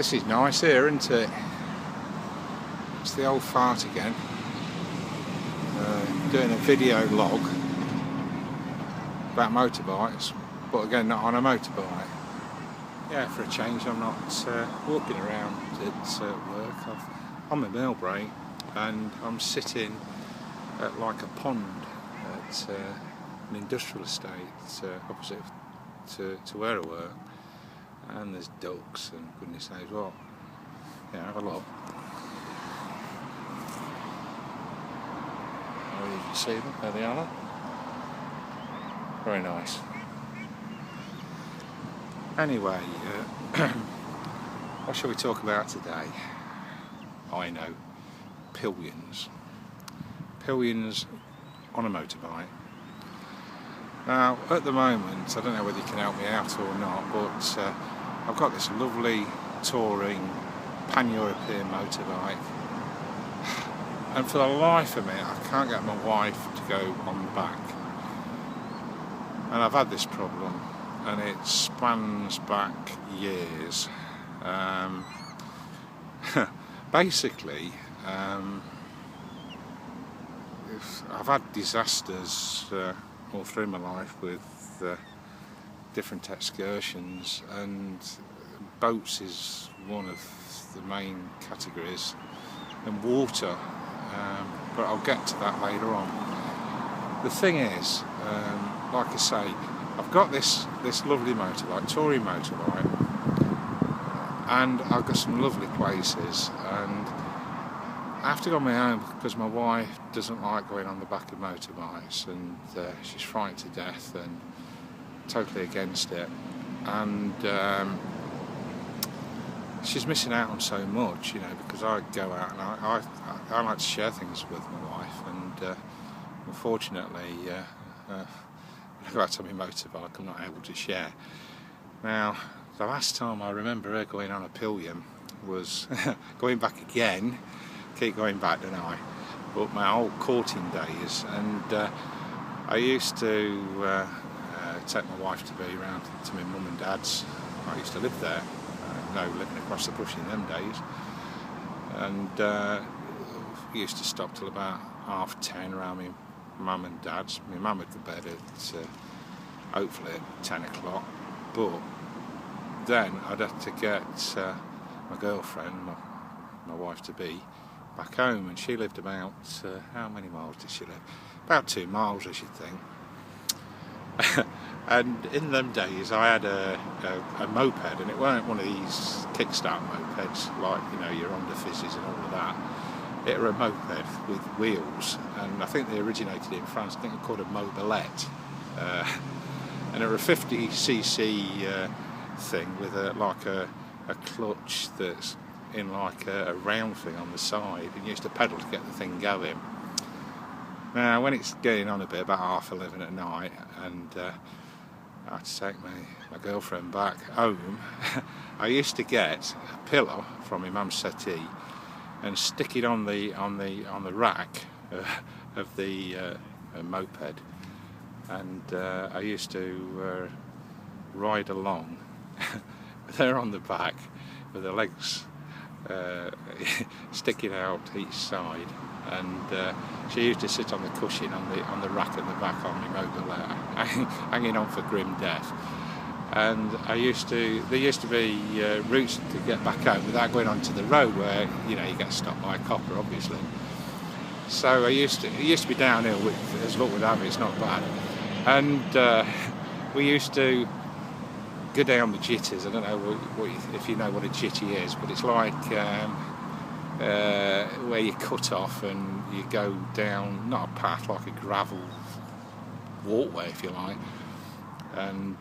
This is nice here, isn't it? It's the old fart again. Doing a video log about motorbikes, but again not on a motorbike. Yeah, for a change I'm not walking around at work. I'm on my meal break and I'm sitting at like a pond at an industrial estate opposite to where I work, and there's ducks and goodness knows what. Yeah, have a look. You can see them, there they are. Very nice. Anyway, what shall we talk about today? I know, pillions. Pillions on a motorbike. Now, at the moment, I don't know whether you can help me out or not, but I've got this lovely touring pan-European motorbike. And for the life of me, I can't get my wife to go on the back. And I've had this problem, and it spans back years. Basically, I've had disasters all through my life with different excursions, and boats is one of the main categories, and water. But I'll get to that later on. The thing is, like I say, I've got this lovely motorbike, touring motorbike, and I've got some lovely places, and I have to go on my own because my wife doesn't like going on the back of motorbikes, and she's frightened to death and totally against it, and she's missing out on so much, you know, because I go out and I like to share things with my wife, and unfortunately, when I go out on my motorbike, I'm not able to share. Now, the last time I remember her going on a Pillion was going back again. Keep going back, don't I? But my old courting days, and I used to take my wife to be around to my mum and dad's. I used to live there. Living across the bush in them days, and we used to stop till about 10:30 around my mum and dad's. My mum would go to bed at hopefully at 10 o'clock, but then I'd have to get my girlfriend, my wife to be, back home, and she lived about how many miles did she live? About 2 miles, I should think. And in them days I had a moped, and it weren't one of these kickstart mopeds like, you know, your Honda Fizzes and all of that. It were a moped with wheels, and I think they originated in France. I think they're called a mobilette, and it were a 50cc thing with a clutch that's in like a round thing on the side, and you used to pedal to get the thing going. Now, when it's getting on a bit, about 11:30 at night, and I had to take my girlfriend back home, I used to get a pillow from my mum's settee and stick it on the rack of the moped, and I used to ride along with her on the back with her legs sticking out each side, and she used to sit on the cushion on the rack at the back on my mobile, hanging on for grim death. And there used to be routes to get back home without going onto the road, where, you know, you get stopped by a copper, obviously. So it used to be downhill, which, as luck would have it, it's not bad. And we used to go down the jitties. I don't know if you know what a jitty is, but it's like where you cut off and you go down, not a path, like a gravel walkway, if you like, and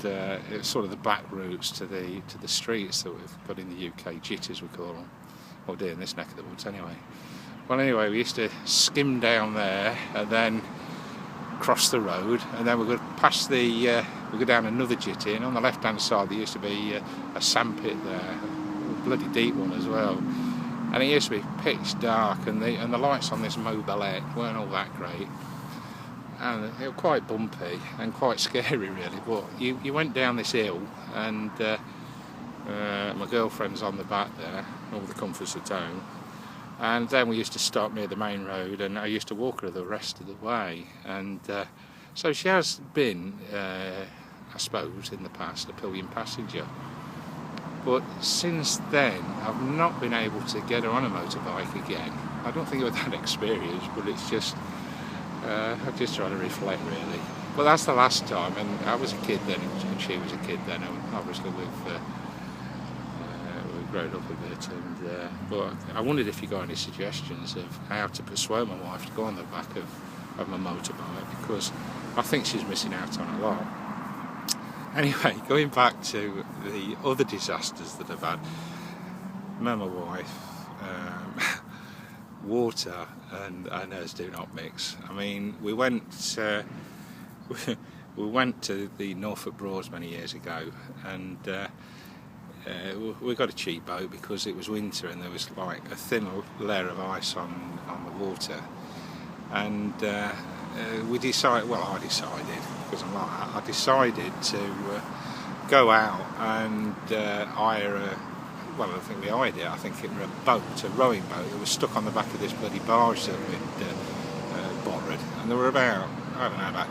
it's sort of the back routes to the streets that we've got in the UK. Jitties, we call them, or do in this neck of the woods anyway. Well, anyway, we used to skim down there and then cross the road, and then we go past we go down another jitty, and on the left hand side there used to be a sandpit there, a bloody deep one as well, and it used to be pitch dark, and the lights on this mobilette weren't all that great, and they were quite bumpy and quite scary really. But you went down this hill, and My girlfriend's on the back there, all the comforts at home. And then we used to stop near the main road, and I used to walk her the rest of the way. And so she has been, I suppose, in the past, a Pillion passenger. But since then, I've not been able to get her on a motorbike again. I don't think it was that experience, but it's just, I'm just trying to reflect, really. But that's the last time, and I was a kid then, and she was a kid then, and obviously we've grown up a bit. And but I wondered if you got any suggestions of how to persuade my wife to go on the back of my motorbike, because I think she's missing out on a lot. Anyway, going back to the other disasters that I've had, me and my wife, water and hers do not mix. I mean, we went to the Norfolk Broads many years ago, and we got a cheap boat because it was winter and there was like a thin layer of ice on the water. And we decided, well, I decided, because I'm like that, I decided to go out and hire I think we hired it, I think it was a boat, a rowing boat that was stuck on the back of this bloody barge that we'd borrowed. And there were about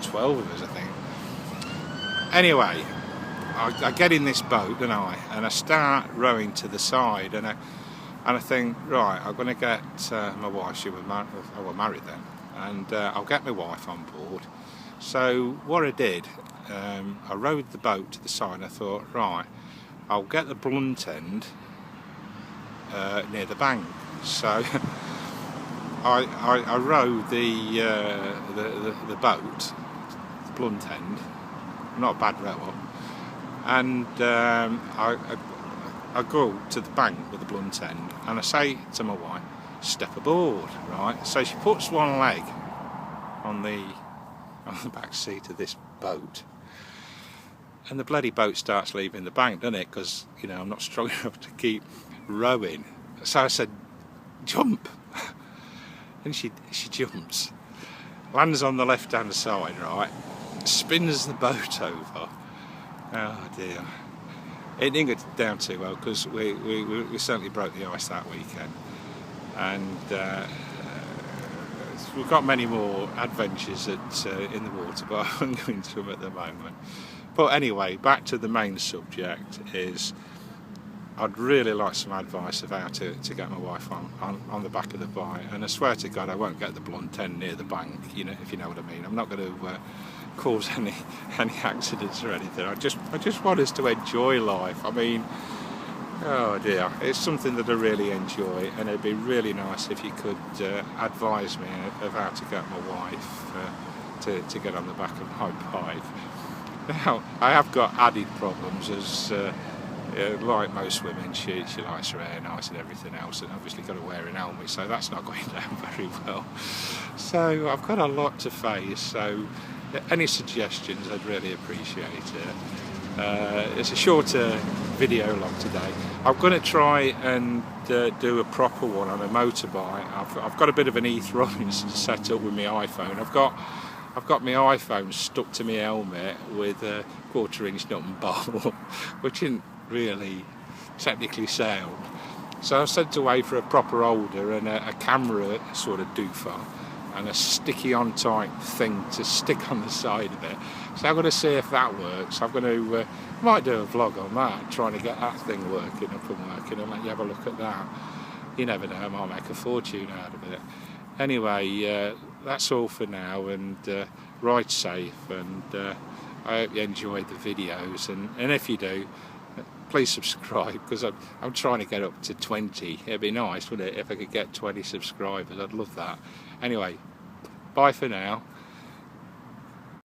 12 of us, I think. Anyway, I get in this boat, don't I, and I start rowing to the side, and I think, right, I'm going to get my wife, I was married then, and I'll get my wife on board. So what I did, I rowed the boat to the side, and I thought, right, I'll get the blunt end near the bank. So I rowed the boat, the blunt end, not a bad row, and I go to the bank with the blunt end, and I say to my wife, step aboard, right? So she puts one leg on the back seat of this boat, and the bloody boat starts leaving the bank, doesn't it? Because, you know, I'm not strong enough to keep rowing. So I said, jump. And she jumps, lands on the left-hand side, right, spins the boat over. Oh dear. It didn't get down too well, because we certainly broke the ice that weekend. And we've got many more adventures in the water, but I won't go into them at the moment. But anyway, back to the main subject is, I'd really like some advice of how to get my wife on the back of the bike. And I swear to God, I won't get the blunt end near the bank, you know, if you know what I mean. I'm not going to cause any accidents or anything. I just want us to enjoy life. I mean, oh dear, it's something that I really enjoy, and it'd be really nice if you could advise me of how to get my wife to get on the back of my bike. Now, I have got added problems, as like most women, she likes her hair nice and everything else, and obviously got to wear an helmet, so that's not going down very well. So I've got a lot to face, so any suggestions I'd really appreciate it. It's a shorter video log today. I'm going to try and do a proper one on a motorbike. I've got a bit of an e-throttling set up with my iPhone. I've got my iPhone stuck to my helmet with a 1/4-inch nut and bolt, which isn't really technically sound. So I've sent away for a proper holder and a camera sort of doofer and a sticky on type thing to stick on the side of it. So I'm going to see if that works. I'm going to might do a vlog on that, trying to get that thing working, up and working, and let you have a look at that. You never know, I might make a fortune out of it. Anyway, that's all for now, and ride safe, and I hope you enjoyed the videos, and if you do, please subscribe, because I'm trying to get up to 20. It'd be nice, wouldn't it, if I could get 20 subscribers? I'd love that. Anyway, bye for now.